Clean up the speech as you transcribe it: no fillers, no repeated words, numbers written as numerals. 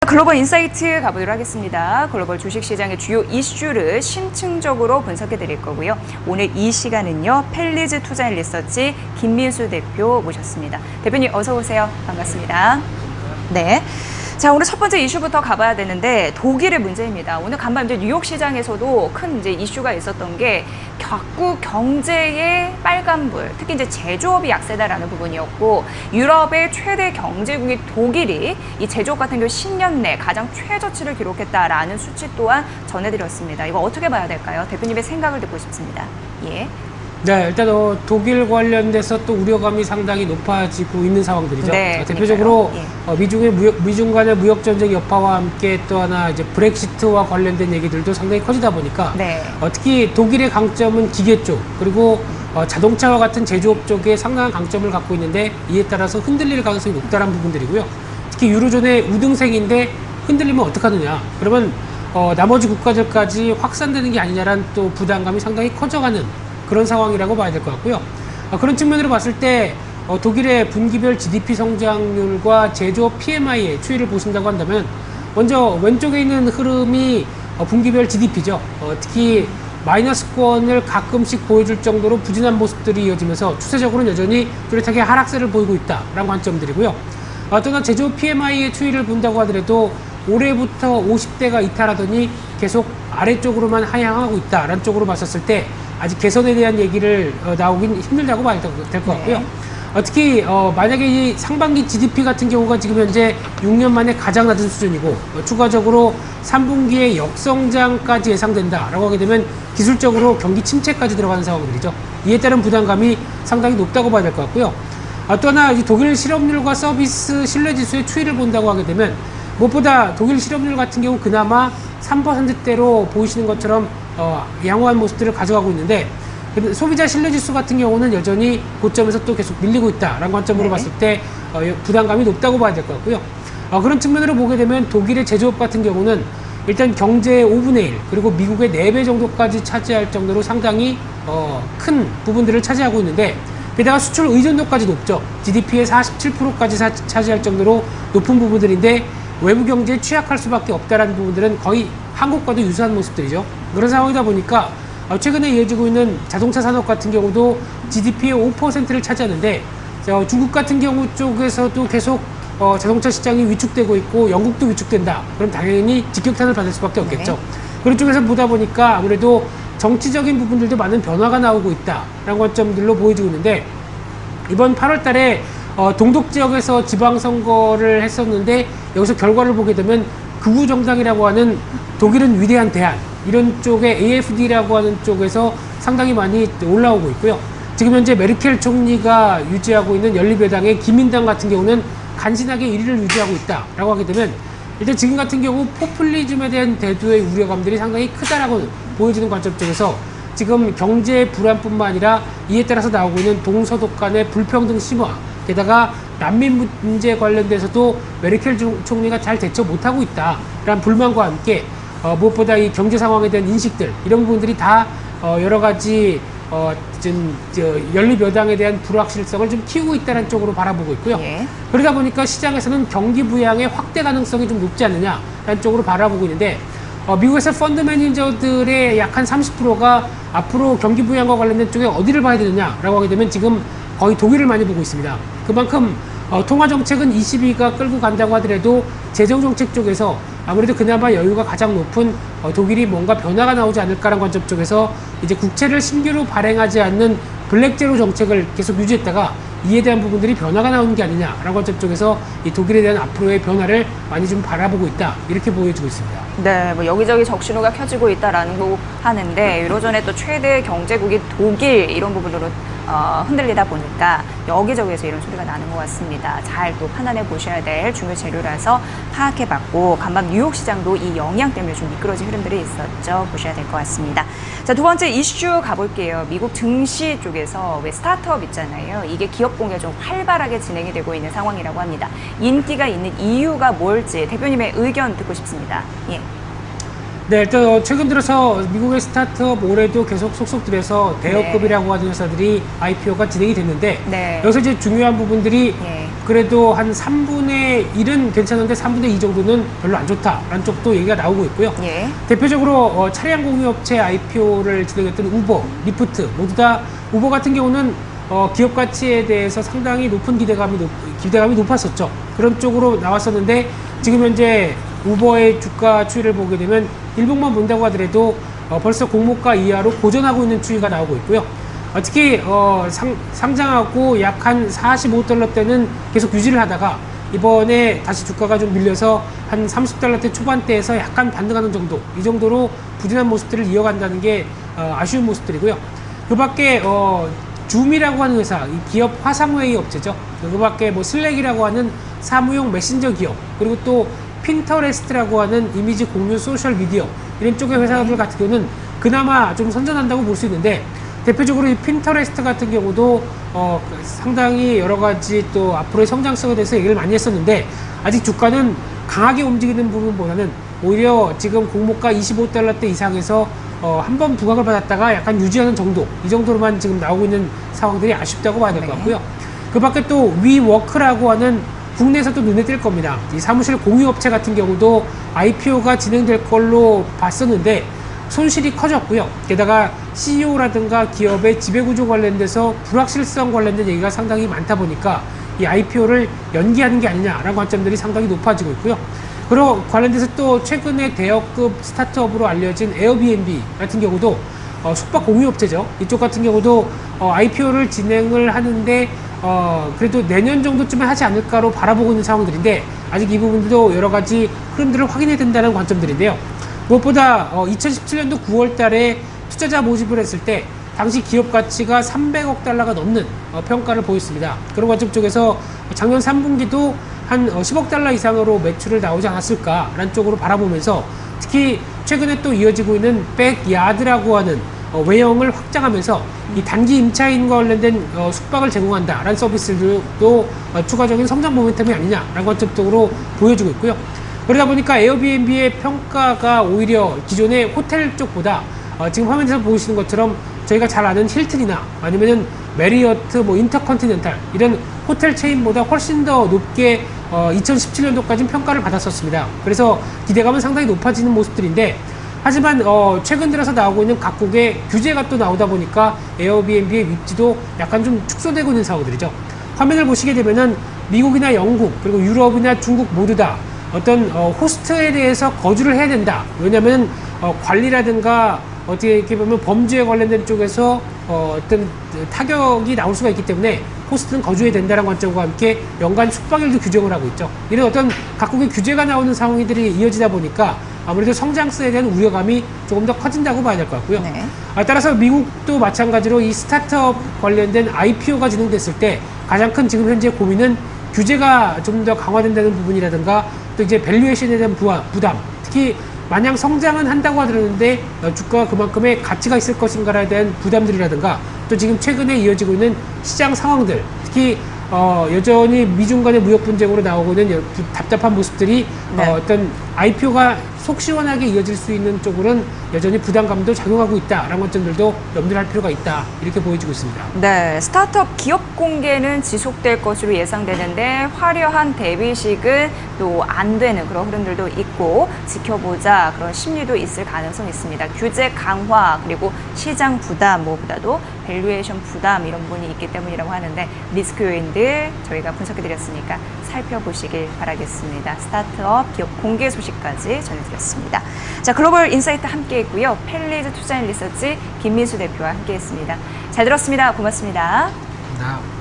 글로벌 인사이트 가보도록 하겠습니다. 글로벌 주식시장의 주요 이슈를 심층적으로 분석해 드릴 거고요. 오늘 이 시간은요, 펠리즈 투자앤리서치 김민수 대표 모셨습니다. 대표님 어서 오세요. 반갑습니다. 네. 자, 오늘 첫 번째 이슈부터 가봐야 되는데 독일의 문제입니다. 오늘 간밤 이제 뉴욕 시장에서도 큰 이제 이슈가 있었던 게 각국 경제의 빨간불, 특히 이제 제조업이 약세다라는 부분이었고, 유럽의 최대 경제국인 독일이 이 제조업 같은 경우 10년 내 가장 최저치를 기록했다라는 수치 또한 전해드렸습니다. 이거 어떻게 봐야 될까요? 대표님의 생각을 듣고 싶습니다. 예. 네, 일단 독일 관련돼서 또 우려감이 상당히 높아지고 있는 상황들이죠. 네, 대표적으로 예. 미중 간의 무역 전쟁 여파와 함께 또 하나 이제 브렉시트와 관련된 얘기들도 상당히 커지다 보니까 네. 특히 독일의 강점은 기계 쪽 그리고 자동차와 같은 제조업 쪽에 상당한 강점을 갖고 있는데 이에 따라서 흔들릴 가능성이 높다는 부분들이고요. 특히 유로존의 우등생인데 흔들리면 어떡하느냐? 그러면 나머지 국가들까지 확산되는 게 아니냐라는 또 부담감이 상당히 커져가는 그런 상황이라고 봐야 될 것 같고요. 그런 측면으로 봤을 때 독일의 분기별 GDP 성장률과 제조업 PMI의 추이를 보신다고 한다면 먼저 왼쪽에 있는 흐름이 분기별 GDP죠. 특히 마이너스권을 가끔씩 보여줄 정도로 부진한 모습들이 이어지면서 추세적으로는 여전히 뚜렷하게 하락세를 보이고 있다라는 관점들이고요. 또한 제조업 PMI의 추이를 본다고 하더라도 올해부터 50대가 이탈하더니 계속 아래쪽으로만 하향하고 있다라는 쪽으로 봤었을 때 아직 개선에 대한 얘기를 나오긴 힘들다고 봐야 될 것 같고요. 특히 만약에 이 상반기 GDP 같은 경우가 지금 현재 6년 만에 가장 낮은 수준이고 추가적으로 3분기에 역성장까지 예상된다라고 하게 되면 기술적으로 경기 침체까지 들어가는 상황들이죠. 이에 따른 부담감이 상당히 높다고 봐야 될 것 같고요. 또 하나 독일 실업률과 서비스 신뢰지수의 추이를 본다고 하게 되면 무엇보다 독일 실업률 같은 경우 그나마 3%대로 보이시는 것처럼 양호한 모습들을 가져가고 있는데 소비자 신뢰지수 같은 경우는 여전히 고점에서 또 계속 밀리고 있다라는 관점으로 봤을 때 부담감이 높다고 봐야 될 것 같고요. 그런 측면으로 보게 되면 독일의 제조업 같은 경우는 일단 경제의 5분의 1 그리고 미국의 4배 정도까지 차지할 정도로 상당히 큰 부분들을 차지하고 있는데 게다가 수출 의존도까지 높죠. GDP의 47%까지 차지할 정도로 높은 부분들인데 외부 경제에 취약할 수밖에 없다라는 부분들은 거의 한국과도 유사한 모습들이죠. 그런 상황이다 보니까 최근에 이어지고 있는 자동차 산업 같은 경우도 GDP의 5%를 차지하는데 중국 같은 경우 쪽에서도 계속 자동차 시장이 위축되고 있고 영국도 위축된다. 그럼 당연히 직격탄을 받을 수밖에 없겠죠. 네. 그런 쪽에서 보다 보니까 아무래도 정치적인 부분들도 많은 변화가 나오고 있다라는 관점들로 보여지고 있는데 이번 8월 달에 동독 지역에서 지방선거를 했었는데 여기서 결과를 보게 되면 극우 정당이라고 하는 독일은 위대한 대안 이런 쪽에 AfD라고 하는 쪽에서 상당히 많이 올라오고 있고요. 지금 현재 메르켈 총리가 유지하고 있는 연립여당의 기민당 같은 경우는 간신하게 1위를 유지하고 있다라고 하게 되면 일단 지금 같은 경우 포퓰리즘에 대한 대두의 우려감들이 상당히 크다라고 보여지는 관점 쪽에서 지금 경제 불안뿐만 아니라 이에 따라서 나오고 있는 동서독 간의 불평등 심화 게다가 난민 문제 관련돼서도 메르켈 총리가 잘 대처 못하고 있다라는 불만과 함께 무엇보다 이 경제 상황에 대한 인식들 이런 부분들이 다 여러 가지 연립여당에 대한 불확실성을 좀 키우고 있다는 쪽으로 바라보고 있고요. 예. 그러다 보니까 시장에서는 경기 부양의 확대 가능성이 좀 높지 않느냐라는 쪽으로 바라보고 있는데 미국에서 펀드 매니저들의 약 한 30%가 앞으로 경기 부양과 관련된 쪽에 어디를 봐야 되느냐라고 하게 되면 지금 거의 독일을 많이 보고 있습니다. 그만큼 통화정책은 22가 끌고 간다고 하더라도 재정정책 쪽에서 아무래도 그나마 여유가 가장 높은 독일이 뭔가 변화가 나오지 않을까라는 관점 쪽에서 이제 국채를 신규로 발행하지 않는 블랙제로 정책을 계속 유지했다가 이에 대한 부분들이 변화가 나오는 게 아니냐라는 관점 쪽에서 이 독일에 대한 앞으로의 변화를 많이 좀 바라보고 있다 이렇게 보여지고 있습니다. 네, 뭐 여기저기 적신호가 켜지고 있다라는 거 하는데 유로존의 또 최대 경제국이 독일 이런 부분으로 흔들리다 보니까 여기저기에서 이런 소리가 나는 것 같습니다. 잘 또 판단해 보셔야 될 중요 재료라서 파악해봤고 간밤 뉴욕 시장도 이 영향 때문에 좀 미끄러진 흐름들이 있었죠. 보셔야 될 것 같습니다. 자, 두 번째 이슈 가볼게요. 미국 증시 쪽에서 왜 스타트업 있잖아요. 이게 기업 공개가 좀 활발하게 진행이 되고 있는 상황이라고 합니다. 인기가 있는 이유가 뭘지 대표님의 의견 듣고 싶습니다. 예. 네, 일단 최근 들어서 미국의 스타트업 올해도 계속 속속들여서 대여급이라고 하는 회사들이 IPO가 진행이 됐는데 네. 여기서 이제 중요한 부분들이 예. 그래도 한 3분의 1은 괜찮은데 3분의 2 정도는 별로 안 좋다라는 쪽도 얘기가 나오고 있고요. 예. 대표적으로 차량 공유업체 IPO를 진행했던 우버, 리프트 모두 다 우버 같은 경우는 기업 가치에 대해서 상당히 높은 기대감이 높았었죠. 그런 쪽으로 나왔었는데 지금 현재 우버의 주가 추이를 보게 되면 일봉만 본다고 하더라도 벌써 공모가 이하로 고전하고 있는 추이가 나오고 있고요. 특히 상장하고 약 한 45달러대는 계속 유지를 하다가 이번에 다시 주가가 좀 밀려서 한 30달러대 초반대에서 약간 반등하는 정도, 이 정도로 부진한 모습들을 이어간다는 게 아쉬운 모습들이고요. 그 밖에 줌이라고 하는 회사, 이 기업 화상회의 업체죠. 그 밖에 뭐 슬랙이라고 하는 사무용 메신저 기업, 그리고 또 핀터레스트라고 하는 이미지 공유 소셜 미디어, 이런 쪽의 회사들 같은 경우는 그나마 좀 선전한다고 볼 수 있는데, 대표적으로 이 핀터레스트 같은 경우도 상당히 여러 가지 또 앞으로의 성장성에 대해서 얘기를 많이 했었는데, 아직 주가는 강하게 움직이는 부분보다는 오히려 지금 공모가 25달러대 이상에서 한 번 부각을 받았다가 약간 유지하는 정도, 이 정도로만 지금 나오고 있는 상황들이 아쉽다고 봐야 될 것 같고요. 그 밖에 또 위워크라고 하는 국내에서도 눈에 띌 겁니다. 이 사무실 공유업체 같은 경우도 IPO가 진행될 걸로 봤었는데 손실이 커졌고요. 게다가 CEO라든가 기업의 지배구조 관련돼서 불확실성 관련된 얘기가 상당히 많다 보니까 이 IPO를 연기하는 게 아니냐라는 관점들이 상당히 높아지고 있고요. 그리고 관련돼서 또 최근에 대여급 스타트업으로 알려진 에어비앤비 같은 경우도 숙박 공유업체죠. 이쪽 같은 경우도 IPO를 진행을 하는데 그래도 내년 정도쯤에 하지 않을까로 바라보고 있는 상황들인데, 아직 이 부분들도 여러 가지 흐름들을 확인해야 된다는 관점들인데요. 무엇보다 2017년도 9월 달에 투자자 모집을 했을 때 당시 기업 가치가 300억 달러가 넘는 평가를 보였습니다. 그런 관점 쪽에서 작년 3분기도 한 10억 달러 이상으로 매출을 나오지 않았을까라는 쪽으로 바라보면서, 특히 최근에 또 이어지고 있는 백야드라고 하는 외형을 확장하면서 이 단기 임차인과 관련된 숙박을 제공한다라는 서비스들도 추가적인 성장 모멘텀이 아니냐라는 관점적으로 보여주고 있고요. 그러다 보니까 에어비앤비의 평가가 오히려 기존의 호텔 쪽보다 지금 화면에서 보시는 것처럼 저희가 잘 아는 힐튼이나 아니면은 메리어트, 뭐 인터컨티넨탈 이런 호텔 체인보다 훨씬 더 높게 2017년도까지는 평가를 받았었습니다. 그래서 기대감은 상당히 높아지는 모습들인데, 하지만 최근 들어서 나오고 있는 각국의 규제가 또 나오다 보니까 에어비앤비의 입지도 약간 좀 축소되고 있는 상황들이죠. 화면을 보시게 되면은 미국이나 영국 그리고 유럽이나 중국 모두 다 어떤 호스트에 대해서 거주를 해야 된다. 왜냐하면 관리라든가 어떻게 보면 범죄에 관련된 쪽에서 어떤 타격이 나올 수가 있기 때문에 호스트는 거주해야 된다는 관점과 함께 연간 숙박일도 규정을 하고 있죠. 이런 어떤 각국의 규제가 나오는 상황들이 이어지다 보니까 아무래도 성장성에 대한 우려감이 조금 더 커진다고 봐야 될 것 같고요. 네. 따라서 미국도 마찬가지로 이 스타트업 관련된 IPO가 진행됐을 때 가장 큰 지금 현재 고민은 규제가 좀 더 강화된다는 부분이라든가 또 이제 밸류에이션에 대한 부담, 특히 마냥 성장은 한다고 하더라는데 주가가 그만큼의 가치가 있을 것인가에 대한 부담들이라든가, 또 지금 최근에 이어지고 있는 시장 상황들, 특히 여전히 미중 간의 무역 분쟁으로 나오고 있는 답답한 모습들이 네. 어떤 IPO가 속 시원하게 이어질 수 있는 쪽으로는 여전히 부담감도 작용하고 있다라는 관점들도 염두를 할 필요가 있다, 이렇게 보여지고 있습니다. 네, 스타트업 기업 공개는 지속될 것으로 예상되는데 화려한 데뷔식은 또 안 되는 그런 흐름들도 있고 지켜보자 그런 심리도 있을 가능성이 있습니다. 규제 강화 그리고 시장 부담 무엇보다도 밸류에이션 부담 이런 부분이 있기 때문이라고 하는데, 리스크 요인들 저희가 분석해드렸으니까 살펴보시길 바라겠습니다. 스타트업 기업 공개 소식까지 전해드렸습니다. 자, 글로벌 인사이트 함께했고요. 펠리즈 투자인 리서치 김민수 대표와 함께했습니다. 잘 들었습니다. 고맙습니다. 감사합니다.